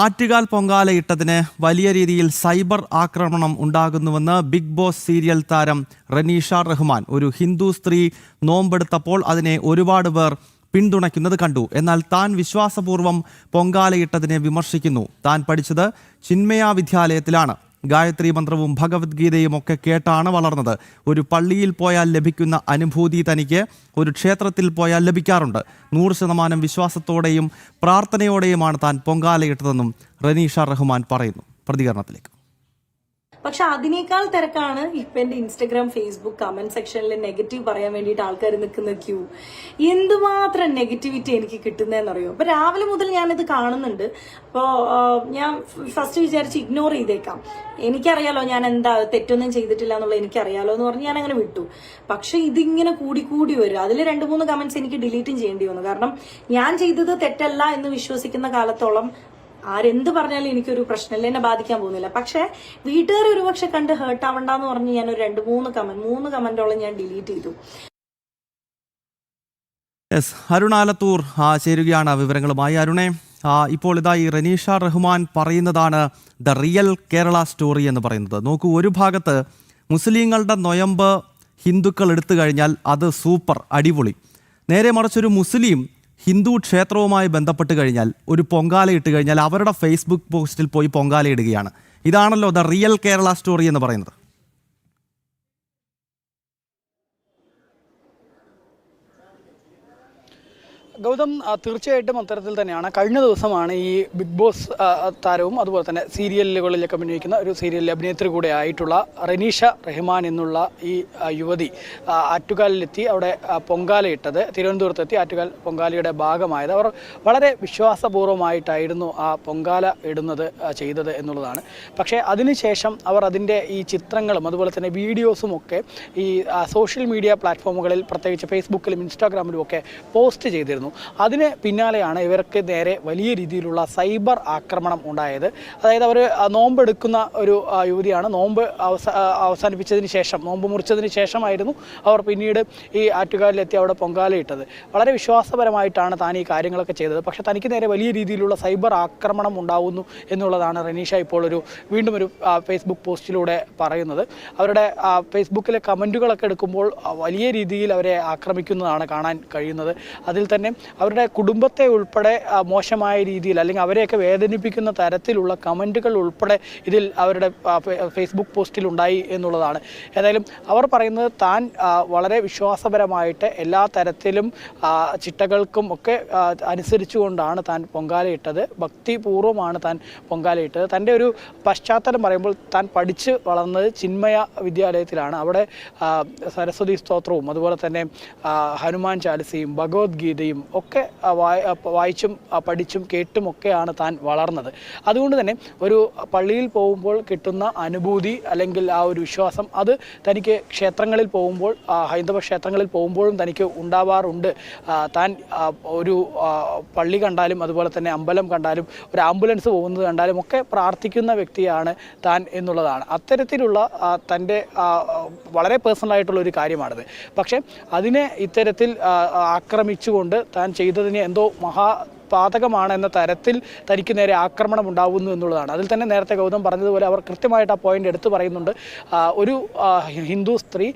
ആറ്റുകാൽ പൊങ്കാലയിട്ടതിന് വലിയ രീതിയിൽ സൈബർ ആക്രമണം ഉണ്ടാകുന്നുവെന്ന് ബിഗ് ബോസ് സീരിയൽ താരം റനീഷ റഹ്മാൻ. ഒരു ഹിന്ദു സ്ത്രീ നോമ്പെടുത്തപ്പോൾ അതിനെ ഒരുപാട് പേർ പിന്തുണയ്ക്കുന്നത് കണ്ടു. എന്നാൽ താൻ വിശ്വാസപൂർവ്വം പൊങ്കാലയിട്ടതിനെ വിമർശിക്കുന്നു. താൻ പഠിച്ചത് ചിന്മയ വിദ്യാലയത്തിലാണ്. ഗായത്രി മന്ത്രവും ഭഗവത്ഗീതയും ഒക്കെ കേട്ടാണ് വളർന്നത്. ഒരു പള്ളിയിൽ പോയാൽ ലഭിക്കുന്ന അനുഭൂതി തനിക്ക് ഒരു ക്ഷേത്രത്തിൽ പോയാൽ ലഭിക്കാറുണ്ട്. 100% വിശ്വാസത്തോടെയും പ്രാർത്ഥനയോടെയുമാണ് താൻ പൊങ്കാലയിട്ടതെന്നും റനീഷ റഹ്മാൻ പറയുന്നു. പ്രതികരണത്തിലേക്ക്. പക്ഷെ അതിനേക്കാൾ തിരക്കാണ് ഇപ്പൊ എന്റെ ഇൻസ്റ്റഗ്രാം ഫേസ്ബുക്ക് കമന്റ് സെക്ഷനിൽ നെഗറ്റീവ് പറയാൻ വേണ്ടിയിട്ട് ആൾക്കാർ നിൽക്കുന്ന ക്യൂ. എന്തുമാത്രം നെഗറ്റിവിറ്റി എനിക്ക് കിട്ടുന്നതെന്നറിയോ? അപ്പൊ രാവിലെ മുതൽ ഞാനിത് കാണുന്നുണ്ട്. അപ്പോൾ ഞാൻ ഫസ്റ്റ് വിചാരിച്ച് ഇഗ്നോർ ചെയ്തേക്കാം, എനിക്കറിയാലോ ഞാൻ എന്താ തെറ്റൊന്നും ചെയ്തിട്ടില്ല എന്നുള്ളത് എനിക്കറിയാലോ എന്ന് പറഞ്ഞ് ഞാൻ അങ്ങനെ വിട്ടു. പക്ഷെ ഇതിങ്ങനെ കൂടി വരും. അതിൽ 2-3 കമന്റ്സ് എനിക്ക് ഡിലീറ്റും ചെയ്യേണ്ടി വന്നു. കാരണം ഞാൻ ചെയ്തത് തെറ്റല്ല എന്ന് വിശ്വസിക്കുന്ന കാലത്തോളം ആരെന്ത് പറഞ്ഞാലും എനിക്കൊരു പ്രശ്നമില്ല, എന്നെ ബാധിക്കാൻ പോകുന്നില്ല. പക്ഷെ വീട്ടുകാർ ഒരുപക്ഷെ കണ്ട് ഹേർട്ട് ആവണ്ടെന്ന് പറഞ്ഞ് ഞാൻ ഒരു 2-3 കമന്റോളം ഞാൻ ഡിലീറ്റ് ചെയ്തു. അരുൺ ആലത്തൂർ ചേരുകയാണ് വിവരങ്ങളുമായി. അരുണേ, ഇപ്പോൾ ഇതാ ഈ റനീഷ റഹ്മാൻ പറയുന്നതാണ് ദ റിയൽ കേരള സ്റ്റോറി എന്ന് പറയുന്നത്. നോക്കൂ, ഒരു ഭാഗത്ത് മുസ്ലിങ്ങളുടെ നൊയമ്പ് ഹിന്ദുക്കൾ എടുത്തു കഴിഞ്ഞാൽ അത് സൂപ്പർ അടിപൊളി. നേരെ മറിച്ചൊരു മുസ്ലിം ഹിന്ദു ക്ഷേത്രവുമായി ബന്ധപ്പെട്ട് കഴിഞ്ഞാൽ ഒരു പൊങ്കാല ഇട്ട് കഴിഞ്ഞാൽ അവരുടെ ഫേസ്ബുക്ക് പോസ്റ്റിൽ പോയി പൊങ്കാല ഇടുകയാണ്. ഇതാണല്ലോ ദ റിയൽ കേരള സ്റ്റോറി എന്ന് പറയുന്നത്. ഗൗതം, തീർച്ചയായിട്ടും അത്തരത്തിൽ തന്നെയാണ്. കഴിഞ്ഞ ദിവസമാണ് ഈ ബിഗ് ബോസ് താരവും അതുപോലെ തന്നെ സീരിയലുകളിലൊക്കെ അഭിനയിക്കുന്ന ഒരു സീരിയലിലെ അഭിനേത്രി കൂടെ ആയിട്ടുള്ള റനീഷ റഹ്മാൻ എന്നുള്ള ഈ യുവതി ആറ്റുകാലിലെത്തി അവിടെ പൊങ്കാലയിട്ടത്. തിരുവനന്തപുരത്തെത്തി ആറ്റുകാൽ പൊങ്കാലയുടെ ഭാഗമായത്. അവർ വളരെ വിശ്വാസപൂർവ്വമായിട്ടായിരുന്നു ആ പൊങ്കാല ഇടുന്നത് ചെയ്തത് എന്നുള്ളതാണ്. പക്ഷേ അതിനുശേഷം അവർ അതിൻ്റെ ഈ ചിത്രങ്ങളും അതുപോലെ തന്നെ വീഡിയോസും ഒക്കെ ഈ സോഷ്യൽ മീഡിയ പ്ലാറ്റ്ഫോമുകളിൽ പ്രത്യേകിച്ച് ഫേസ്ബുക്കിലും ഇൻസ്റ്റാഗ്രാമിലും ഒക്കെ പോസ്റ്റ് ചെയ്തിരുന്നു. അതിന് പിന്നാലെയാണ് ഇവർക്ക് നേരെ വലിയ രീതിയിലുള്ള സൈബർ ആക്രമണം ഉണ്ടായത്. അതായത് അവർ നോമ്പെടുക്കുന്ന ഒരു യുവതിയാണ്. നോമ്പ് അവസാനിപ്പിച്ചതിന് ശേഷം, നോമ്പ് മുറിച്ചതിന് ശേഷമായിരുന്നു അവർ പിന്നീട് ഈ ആറ്റുകാലിലെത്തി അവിടെ പൊങ്കാലയിട്ടത്. വളരെ വിശ്വാസപരമായിട്ടാണ് താൻ ഈ കാര്യങ്ങളൊക്കെ ചെയ്തത്. പക്ഷേ തനിക്ക് നേരെ വലിയ രീതിയിലുള്ള സൈബർ ആക്രമണം ഉണ്ടാവുന്നു എന്നുള്ളതാണ് റനീഷ ഇപ്പോൾ വീണ്ടും ഒരു ഫേസ്ബുക്ക് പോസ്റ്റിലൂടെ പറയുന്നത്. അവരുടെ ഫേസ്ബുക്കിലെ കമൻറ്റുകളൊക്കെ എടുക്കുമ്പോൾ വലിയ രീതിയിൽ അവരെ ആക്രമിക്കുന്നതാണ് കാണാൻ കഴിയുന്നത്. അതിൽ തന്നെ അവരുടെ കുടുംബത്തെ ഉൾപ്പെടെ മോശമായ രീതിയിൽ അല്ലെങ്കിൽ അവരെയൊക്കെ വേദനിപ്പിക്കുന്ന തരത്തിലുള്ള കമൻറ്റുകൾ ഉൾപ്പെടെ ഇതിൽ അവരുടെ ഫേസ്ബുക്ക് പോസ്റ്റിൽ ഉണ്ടായി എന്നുള്ളതാണ്. ഏതായാലും അവർ പറയുന്നത് താൻ വളരെ വിശ്വാസപരമായിട്ട് എല്ലാ തരത്തിലും ചിട്ടകൾക്കും ഒക്കെ അനുസരിച്ചുകൊണ്ടാണ് താൻ പൊങ്കാലയിട്ടത്. ഭക്തിപൂർവ്വമാണ് താൻ പൊങ്കാലയിട്ടത്. തൻ്റെ ഒരു പശ്ചാത്തലം പറയുമ്പോൾ താൻ പഠിച്ച് വളർന്നത് ചിന്മയ വിദ്യാലയത്തിലാണ്. അവിടെ സരസ്വതി സ്തോത്രവും അതുപോലെ തന്നെ ഹനുമാൻ ചാലിസയും ഭഗവത്ഗീതയും ഒക്കെ വായിച്ചും പഠിച്ചും കേട്ടുമൊക്കെയാണ് താൻ വളർന്നത്. അതുകൊണ്ട് തന്നെ ഒരു പള്ളിയിൽ പോകുമ്പോൾ കിട്ടുന്ന അനുഭൂതി അല്ലെങ്കിൽ ആ ഒരു വിശ്വാസം അത് തനിക്ക് ക്ഷേത്രങ്ങളിൽ പോകുമ്പോൾ, ഹൈന്ദവ ക്ഷേത്രങ്ങളിൽ പോകുമ്പോഴും തനിക്ക് ഉണ്ടാവാറുണ്ട്. താൻ ഒരു പള്ളി കണ്ടാലും അതുപോലെ തന്നെ അമ്പലം കണ്ടാലും ഒരു ആംബുലൻസ് പോകുന്നത് കണ്ടാലും ഒക്കെ പ്രാർത്ഥിക്കുന്ന വ്യക്തിയാണ് താൻ എന്നുള്ളതാണ്. അത്തരത്തിലുള്ള തൻ്റെ വളരെ പേഴ്സണലായിട്ടുള്ള ഒരു കാര്യമാണിത്. പക്ഷേ അതിനെ ഇത്തരത്തിൽ ആക്രമിച്ചുകൊണ്ട് താൻ ചെയ്തതിന് എന്തോ പാതകമാണെന്ന തരത്തിൽ തനിക്ക് നേരെ ആക്രമണം ഉണ്ടാവുന്നു എന്നുള്ളതാണ്. അതിൽ തന്നെ നേരത്തെ ഗൗതം പറഞ്ഞതുപോലെ അവർ കൃത്യമായിട്ട് ആ പോയിന്റ് എടുത്തു പറയുന്നുണ്ട്. ഒരു ഹിന്ദു സ്ത്രീ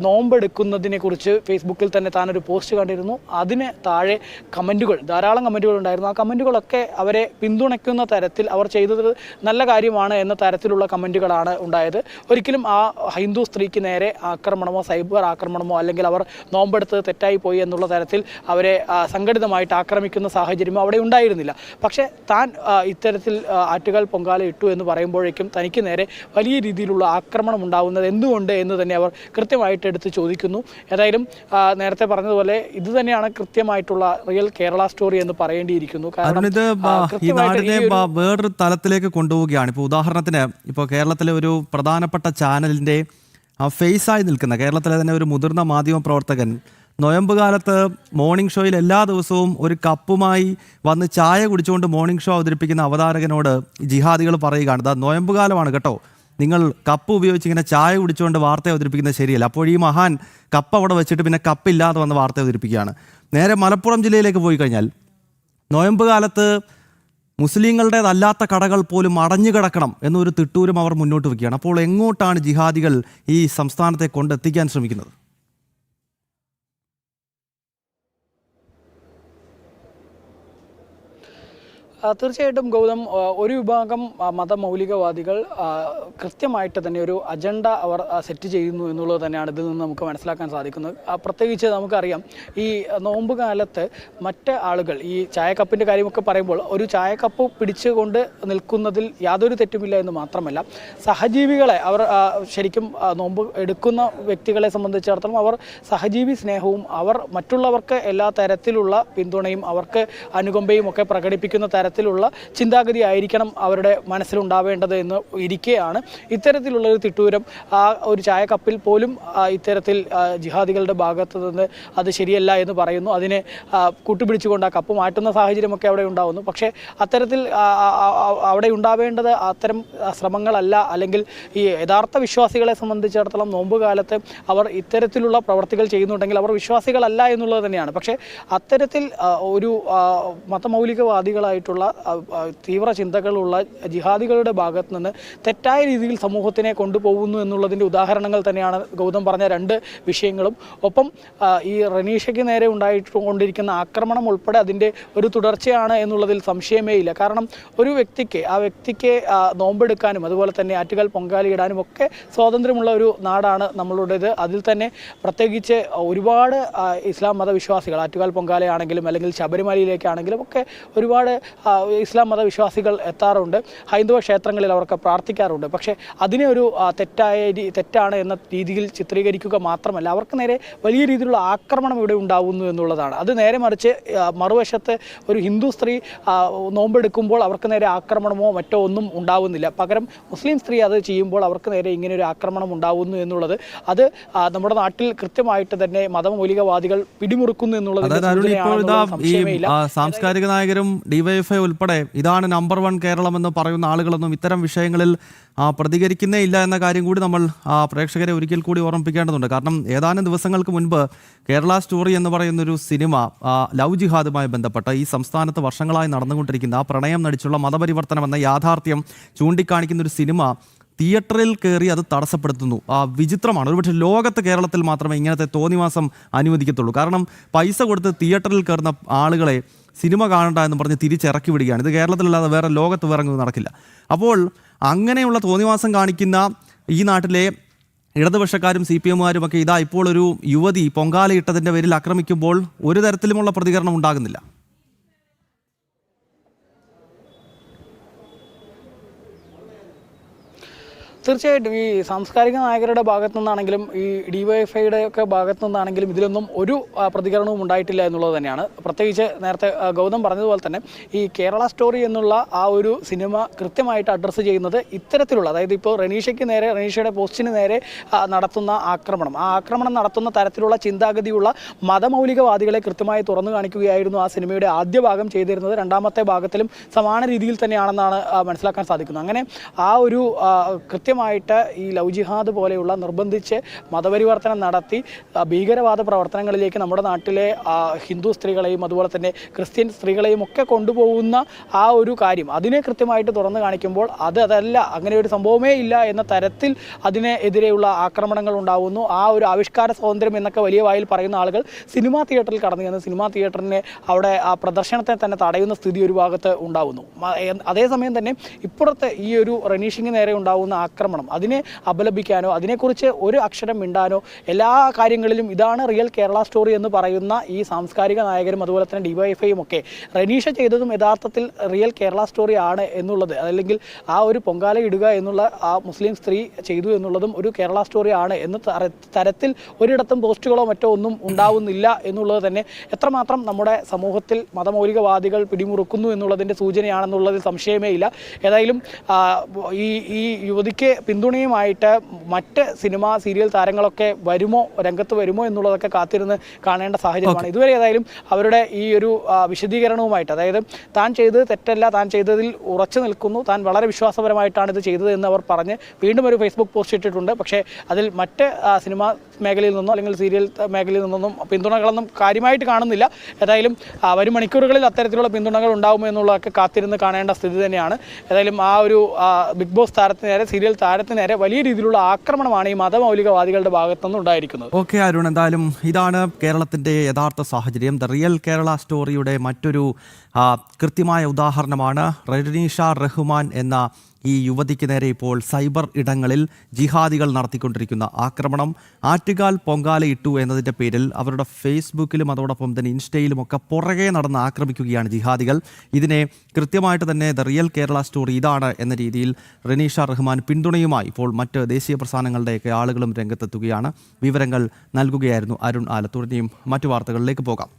നോമ്പെടുക്കുന്നതിനെ കുറിച്ച് ഫേസ്ബുക്കിൽ തന്നെ താനൊരു പോസ്റ്റ് കണ്ടിരുന്നു. അതിന് താഴെ ധാരാളം കമൻറ്റുകൾ ഉണ്ടായിരുന്നു. ആ കമൻറ്റുകളൊക്കെ അവരെ പിന്തുണയ്ക്കുന്ന തരത്തിൽ അവർ ചെയ്തത് നല്ല കാര്യമാണ് എന്ന തരത്തിലുള്ള കമൻറ്റുകളാണ് ഉണ്ടായത്. ഒരിക്കലും ആ ഹിന്ദു സ്ത്രീക്ക് നേരെ ആക്രമണമോ സൈബർ ആക്രമണമോ അല്ലെങ്കിൽ അവർ നോമ്പെടുത്തത് തെറ്റായി പോയി എന്നുള്ള തരത്തിൽ അവരെ സംഘടിതമായിട്ട് ആക്രമിക്കുന്ന സാഹചര്യം അവിടെ ഉണ്ടായിരുന്നില്ല. പക്ഷേ താൻ ഇത്തരത്തിൽ ആറ്റുകാൽ പൊങ്കാല ഇട്ടു എന്ന് പറയുമ്പോഴേക്കും തനിക്ക് നേരെ വലിയ രീതിയിലുള്ള ആക്രമണം ഉണ്ടാവുന്നത് എന്തുകൊണ്ട് എന്ന് തന്നെ അവർ കൃത്യമായിട്ട് എടുത്ത് ചോദിക്കുന്നു. ഏതായാലും നേരത്തെ പറഞ്ഞതുപോലെ ഇത് തന്നെയാണ് കൃത്യമായിട്ടുള്ള റിയൽ കേരള സ്റ്റോറി എന്ന് പറയേണ്ടിയിരിക്കുന്നു. കാരണം ഇത് ഈ നാടിനെ വേറൊരു തലത്തിലേക്ക് കൊണ്ടുപോവുകയാണ്. ഇപ്പോൾ ഉദാഹരണത്തിന് ഇപ്പോൾ കേരളത്തിലെ ഒരു പ്രധാനപ്പെട്ട ചാനലിൻ്റെ ഫേസായി നിൽക്കുന്ന കേരളത്തിലെ തന്നെ ഒരു മുതിർന്ന മാധ്യമ പ്രവർത്തകൻ നൊയമ്പ് കാലത്ത് മോർണിംഗ് ഷോയിൽ എല്ലാ ദിവസവും ഒരു കപ്പുമായി വന്ന് ചായ കുടിച്ചുകൊണ്ട് മോർണിംഗ് ഷോ അവതരിപ്പിക്കുന്ന അവതാരകനോട് ജിഹാദികൾ പറയുകയാണ്, ദാ നൊയമ്പ് കാലമാണ് കേട്ടോ, നിങ്ങൾ കപ്പ് ഉപയോഗിച്ച് ഇങ്ങനെ ചായ കുടിച്ചുകൊണ്ട് വാർത്ത അവതരിപ്പിക്കുന്നത് ശരിയല്ല. അപ്പോൾ ഈ മഹാൻ കപ്പ് അവിടെ വെച്ചിട്ട് പിന്നെ കപ്പില്ലാതെ വന്ന് വാർത്ത അവതരിപ്പിക്കുകയാണ്. നേരെ മലപ്പുറം ജില്ലയിലേക്ക് പോയി കഴിഞ്ഞാൽ നൊയമ്പ് കാലത്ത് മുസ്ലിങ്ങളുടേതല്ലാത്ത കടകൾ പോലും അടഞ്ഞു കിടക്കണം എന്നൊരു തിട്ടൂരം അവർ മുന്നോട്ട് വയ്ക്കുകയാണ്. അപ്പോൾ എങ്ങോട്ടാണ് ജിഹാദികൾ ഈ സംസ്ഥാനത്തെ കൊണ്ടെത്തിക്കാൻ ശ്രമിക്കുന്നത്? തീർച്ചയായിട്ടും ഗൗതം, ഒരു വിഭാഗം മതമൗലികവാദികൾ കൃത്യമായിട്ട് തന്നെ ഒരു അജണ്ട അവർ സെറ്റ് ചെയ്യുന്നു എന്നുള്ളത് തന്നെയാണ് ഇതിൽ നിന്ന് നമുക്ക് മനസ്സിലാക്കാൻ സാധിക്കുന്നത്. പ്രത്യേകിച്ച് നമുക്കറിയാം, ഈ നോമ്പ് കാലത്ത് മറ്റ് ആളുകൾ ഈ ചായക്കപ്പിൻ്റെ കാര്യമൊക്കെ പറയുമ്പോൾ ഒരു ചായക്കപ്പ് പിടിച്ചുകൊണ്ട് നിൽക്കുന്നതിൽ യാതൊരു തെറ്റുമില്ല എന്ന് മാത്രമല്ല, സഹജീവികളെ അവർ ശരിക്കും നോമ്പ് എടുക്കുന്ന വ്യക്തികളെ സംബന്ധിച്ചിടത്തോളം അവർ സഹജീവി സ്നേഹവും അവർ മറ്റുള്ളവർക്ക് എല്ലാ തരത്തിലുള്ള പിന്തുണയും അവർക്ക് അനുകമ്പയും ഒക്കെ പ്രകടിപ്പിക്കുന്ന തരത്തിലുള്ള ചിന്താഗതി ആയിരിക്കണം അവരുടെ മനസ്സിലുണ്ടാവേണ്ടത് എന്ന് ഇരിക്കെയാണ് ഇത്തരത്തിലുള്ള ഒരു തിട്ടൂരം ആ ഒരു ചായക്കപ്പിൽ പോലും ഇത്തരത്തിൽ ജിഹാദികളുടെ ഭാഗത്ത് നിന്ന് അത് ശരിയല്ല എന്ന് പറയുന്നു. അതിനെ കൂട്ടുപിടിച്ചുകൊണ്ട് ആ കപ്പ് മാറ്റുന്ന സാഹചര്യമൊക്കെ അവിടെ ഉണ്ടാകുന്നു. പക്ഷേ അത്തരത്തിൽ അവിടെ ഉണ്ടാവേണ്ടത് അത്തരം ശ്രമങ്ങളല്ല. അല്ലെങ്കിൽ ഈ യഥാർത്ഥ വിശ്വാസികളെ സംബന്ധിച്ചിടത്തോളം നോമ്പ് കാലത്ത് അവർ ഇത്തരത്തിലുള്ള പ്രവർത്തികൾ ചെയ്യുന്നുണ്ടെങ്കിൽ അവർ വിശ്വാസികളല്ല എന്നുള്ളത് തന്നെയാണ്. പക്ഷേ അത്തരത്തിൽ ഒരു മതമൗലികവാദികളായിട്ടുള്ള തീവ്ര ചിന്തകളുള്ള ജിഹാദികളുടെ ഭാഗത്ത് നിന്ന് തെറ്റായ രീതിയിൽ സമൂഹത്തിനെ കൊണ്ടുപോകുന്നു എന്നുള്ളതിൻ്റെ ഉദാഹരണങ്ങൾ തന്നെയാണ് ഗൗതം പറഞ്ഞ രണ്ട് വിഷയങ്ങളും. ഒപ്പം ഈ റനീഷയ്ക്ക് നേരെ ഉണ്ടായിട്ടുകൊണ്ടിരിക്കുന്ന ആക്രമണം ഉൾപ്പെടെ അതിൻ്റെ ഒരു തുടർച്ചയാണ് എന്നുള്ളതിൽ സംശയമേ ഇല്ല. കാരണം ഒരു വ്യക്തിക്ക് നോമ്പെടുക്കാനും അതുപോലെ തന്നെ ആറ്റുകാൽ പൊങ്കാലയിടാനും ഒക്കെ സ്വാതന്ത്ര്യമുള്ള ഒരു നാടാണ് നമ്മളുടേത്. അതിൽ തന്നെ പ്രത്യേകിച്ച് ഒരുപാട് ഇസ്ലാം മതവിശ്വാസികൾ ആറ്റുകാൽ പൊങ്കാലയാണെങ്കിലും അല്ലെങ്കിൽ ശബരിമലയിലേക്കാണെങ്കിലും ഒക്കെ ഒരുപാട് ഇസ്ലാം മതവിശ്വാസികൾ എത്താറുണ്ട്. ഹൈന്ദവ ക്ഷേത്രങ്ങളിൽ അവർക്ക് പ്രാർത്ഥിക്കാറുണ്ട്. പക്ഷേ അതിനെ ഒരു തെറ്റാണ് എന്ന രീതിയിൽ ചിത്രീകരിക്കുക മാത്രമല്ല, അവർക്ക് നേരെ വലിയ രീതിയിലുള്ള ആക്രമണം ഇവിടെ ഉണ്ടാവുന്നു എന്നുള്ളതാണ്. അത് നേരെ മറിച്ച് മറുവശത്ത് ഒരു ഹിന്ദു സ്ത്രീ നോമ്പെടുക്കുമ്പോൾ അവർക്ക് നേരെ ആക്രമണമോ മറ്റോ ഒന്നും ഉണ്ടാവുന്നില്ല. പകരം മുസ്ലിം സ്ത്രീ അത് ചെയ്യുമ്പോൾ അവർക്ക് നേരെ ഇങ്ങനെ ഒരു ആക്രമണം ഉണ്ടാവുന്നു എന്നുള്ളത് അത് നമ്മുടെ നാട്ടിൽ കൃത്യമായിട്ട് തന്നെ മതമൗലികവാദികൾ പിടിമുറുക്കുന്നു എന്നുള്ളത് സാംസ്കാരിക നായകരും ഡിവൈഎഫ്ഐ ഉൾപ്പെടെ ഇതാണ് നമ്പർ 1 കേരളം എന്ന് പറയുന്ന ആളുകളൊന്നും ഇത്തരം വിഷയങ്ങളിൽ പ്രതികരിക്കുന്നേ ഇല്ല എന്ന കാര്യം കൂടി നമ്മൾ പ്രേക്ഷകരെ ഒരിക്കൽ കൂടി ഓർമ്മിപ്പിക്കേണ്ടതുണ്ട്. കാരണം ഏതാനും ദിവസങ്ങൾക്ക് മുൻപ് കേരള സ്റ്റോറി എന്ന് പറയുന്നൊരു സിനിമ ലവ് ജിഹാദുമായി ബന്ധപ്പെട്ട് ഈ സംസ്ഥാനത്ത് വർഷങ്ങളായി നടന്നുകൊണ്ടിരിക്കുന്ന പ്രണയം നടിച്ചുള്ള മതപരിവർത്തനം എന്ന യാഥാർത്ഥ്യം ചൂണ്ടിക്കാണിക്കുന്ന ഒരു സിനിമ തിയേറ്ററിൽ കയറി അത് തടസ്സപ്പെടുത്തുന്നു. വിചിത്രമാണ്. ഒരുപക്ഷെ ലോകത്ത് കേരളത്തിൽ മാത്രമേ ഇങ്ങനത്തെ തോന്നിവാസം അനുവദിക്കത്തുള്ളൂ. കാരണം പൈസ കൊടുത്ത് തിയേറ്ററിൽ കയറുന്ന ആളുകളെ സിനിമ കാണണ്ട എന്ന് പറഞ്ഞ് തിരിച്ചിറക്കി വിടുകയാണ്. ഇത് കേരളത്തിലല്ലാതെ വേറെ ലോകത്ത് വേറെ നടക്കില്ല. അപ്പോൾ അങ്ങനെയുള്ള തോന്നിവാസം കാണിക്കുന്ന ഈ നാട്ടിലെ ഇടതുപക്ഷക്കാരും CPM-കാരും ഒക്കെ ഇതാ ഇപ്പോൾ ഒരു യുവതി പൊങ്കാലയിട്ടതിൻ്റെ പേരിൽ ആക്രമിക്കുമ്പോൾ ഒരു തരത്തിലുമുള്ള പ്രതികരണം ഉണ്ടാകുന്നില്ല. തീർച്ചയായിട്ടും ഈ സാംസ്കാരിക നായകരുടെ ഭാഗത്തു നിന്നാണെങ്കിലും ഈ ഡിവൈഎഫ്ഐയുടെ ഒക്കെ ഭാഗത്തു നിന്നാണെങ്കിലും ഇതിലൊന്നും ഒരു പ്രതികരണവും ഉണ്ടായിട്ടില്ല എന്നുള്ളത് തന്നെയാണ്. പ്രത്യേകിച്ച് നേരത്തെ ഗൗതം പറഞ്ഞതുപോലെ തന്നെ ഈ കേരള സ്റ്റോറി എന്നുള്ള ആ ഒരു സിനിമ കൃത്യമായിട്ട് അഡ്രസ്സ് ചെയ്യുന്നത് ഇത്തരത്തിലുള്ള, അതായത് ഇപ്പോൾ റനീഷയുടെ പോസ്റ്റിന് നേരെ നടത്തുന്ന ആ ആക്രമണം നടത്തുന്ന തരത്തിലുള്ള ചിന്താഗതിയുള്ള മതമൗലികവാദികളെ കൃത്യമായി തുറന്നു കാണിക്കുകയായിരുന്നു ആ സിനിമയുടെ ആദ്യ ഭാഗം ചെയ്തിരുന്നത്. രണ്ടാമത്തെ ഭാഗത്തിലും സമാന രീതിയിൽ തന്നെയാണെന്നാണ് മനസ്സിലാക്കാൻ സാധിക്കുന്നത്. അങ്ങനെ ആ ഒരു കൃത്യമായിട്ട് ഈ ലവ് ജിഹാദ് പോലെയുള്ള നിർബന്ധിച്ച് മതപരിവർത്തനം നടത്തി ഭീകരവാദ പ്രവർത്തനങ്ങളിലേക്ക് നമ്മുടെ നാട്ടിലെ ഹിന്ദു സ്ത്രീകളെയും അതുപോലെ തന്നെ ക്രിസ്ത്യൻ സ്ത്രീകളെയും ഒക്കെ കൊണ്ടുപോകുന്ന ആ ഒരു കാര്യം അതിനെ കൃത്യമായിട്ട് തുറന്നു കാണിക്കുമ്പോൾ അതല്ല, അങ്ങനെ ഒരു സംഭവമേ ഇല്ല എന്ന തരത്തിൽ അതിനെതിരെയുള്ള ആക്രമണങ്ങൾ ഉണ്ടാവുന്നു. ആ ഒരു ആവിഷ്കാര സ്വാതന്ത്ര്യം എന്നൊക്കെ വലിയ വായിൽ പറയുന്ന ആളുകൾ സിനിമാ തിയേറ്ററിൽ കടന്നു ചെന്ന് സിനിമാ തിയേറ്ററിനെ അവിടെ ആ പ്രദർശനത്തെ തന്നെ തടയുന്ന സ്ഥിതി ഒരു ഭാഗത്ത് ഉണ്ടാവുന്നു. അതേസമയം തന്നെ ഇപ്പുറത്തെ ഈ ഒരു റനീഷിന് നേരെ ഉണ്ടാവുന്ന ആക്രമണം അതിനെ അപലപിക്കാനോ അതിനെക്കുറിച്ച് ഒരു അക്ഷരം മിണ്ടാനോ എല്ലാ കാര്യങ്ങളിലും ഇതാണ് റിയൽ കേരള സ്റ്റോറി എന്ന് പറയുന്ന ഈ സാംസ്കാരിക നായകരും അതുപോലെ തന്നെ ഡിവൈഎഫ്ഐയും ഒക്കെ റനീഷ ചെയ്തതും യഥാർത്ഥത്തിൽ റിയൽ കേരള സ്റ്റോറി ആണ് എന്നുള്ളത്, അല്ലെങ്കിൽ ആ ഒരു പൊങ്കാല ഇടുക എന്നുള്ള ആ മുസ്ലിം സ്ത്രീ ചെയ്തു എന്നുള്ളതും ഒരു കേരള സ്റ്റോറി ആണ് എന്ന തരത്തിൽ ഒരിടത്തും പോസ്റ്റുകളോ മറ്റോ ഒന്നും ഉണ്ടാവുന്നില്ല എന്നുള്ളത് തന്നെ എത്രമാത്രം നമ്മുടെ സമൂഹത്തിൽ മതമൗലികവാദികൾ പിടിമുറുക്കുന്നു എന്നുള്ളതിൻ്റെ സൂചനയാണെന്നുള്ളതിൽ സംശയമേ ഇല്ല. ഏതായാലും ഈ യുവതിക്ക് തനിക്ക് പിന്തുണയുമായിട്ട് മറ്റ് സിനിമ സീരിയൽ താരങ്ങളൊക്കെ രംഗത്ത് വരുമോ എന്നുള്ളതൊക്കെ കാത്തിരുന്ന് കാണേണ്ട സാഹചര്യമാണ്. ഇതുവരെ ഏതായാലും അവരുടെ ഈ ഒരു വിശദീകരണവുമായിട്ട്, അതായത് താൻ ചെയ്തത് തെറ്റല്ല, താൻ ചെയ്തതിൽ ഉറച്ചു നിൽക്കുന്നു, താൻ വളരെ വിശ്വാസപരമായിട്ടാണ് ഇത് ചെയ്തത് എന്ന് അവർ പറഞ്ഞ് വീണ്ടും ഒരു ഫേസ്ബുക്ക് പോസ്റ്റ് ഇട്ടിട്ടുണ്ട്. പക്ഷേ അതിൽ മറ്റ് സിനിമാ മേഖലയിൽ നിന്നോ അല്ലെങ്കിൽ സീരിയൽ മേഖലയിൽ നിന്നൊന്നും പിന്തുണകളൊന്നും കാര്യമായിട്ട് കാണുന്നില്ല. ഏതായാലും വരും മണിക്കൂറുകളിൽ അത്തരത്തിലുള്ള പിന്തുണകൾ ഉണ്ടാകുമോ എന്നുള്ളതൊക്കെ കാത്തിരുന്ന് കാണേണ്ട സ്ഥിതി തന്നെയാണ്. ഏതായാലും ആ ഒരു ബിഗ് ബോസ് താരത്തിന് നേരെ, സീരിയൽ താരത്തിന് നേരെ വലിയ രീതിയിലുള്ള ആക്രമണമാണ് ഈ മതമൗലികവാദികളുടെ ഭാഗത്തുനിന്ന് ഉണ്ടായിരിക്കുന്നത്. ഓക്കെ അരുൺ, എന്തായാലും ഇതാണ് കേരളത്തിൻ്റെ യഥാർത്ഥ സാഹചര്യം. ദ റിയൽ കേരള സ്റ്റോറിയുടെ മറ്റൊരു കൃത്യമായ ഉദാഹരണമാണ് റനീഷ റഹ്മാൻ എന്ന ഈ യുവതിക്ക് നേരെ ഇപ്പോൾ സൈബർ ഇടങ്ങളിൽ ജിഹാദികൾ നടത്തിക്കൊണ്ടിരിക്കുന്ന ആക്രമണം. ആറ്റുകാൽ പൊങ്കാലയിട്ടു എന്നതിൻ്റെ പേരിൽ അവരുടെ ഫേസ്ബുക്കിലും അതോടൊപ്പം തന്നെ ഇൻസ്റ്റയിലും ഒക്കെ പുറകെ നടന്ന് ആക്രമിക്കുകയാണ് ജിഹാദികൾ. ഇതിനെ കൃത്യമായിട്ട് തന്നെ ദ റിയൽ കേരള സ്റ്റോറി ഇതാണ് എന്ന രീതിയിൽ റനീഷ റഹ്മാൻ പിന്തുണയുമായി ഇപ്പോൾ മറ്റ് ദേശീയ പ്രസ്ഥാനങ്ങളുടെയൊക്കെ ആളുകളും രംഗത്തെത്തുകയാണ്. വിവരങ്ങൾ നൽകുകയായിരുന്നു അരുൺ ആലത്തൂരിനെയും. മറ്റു വാർത്തകളിലേക്ക് പോകാം.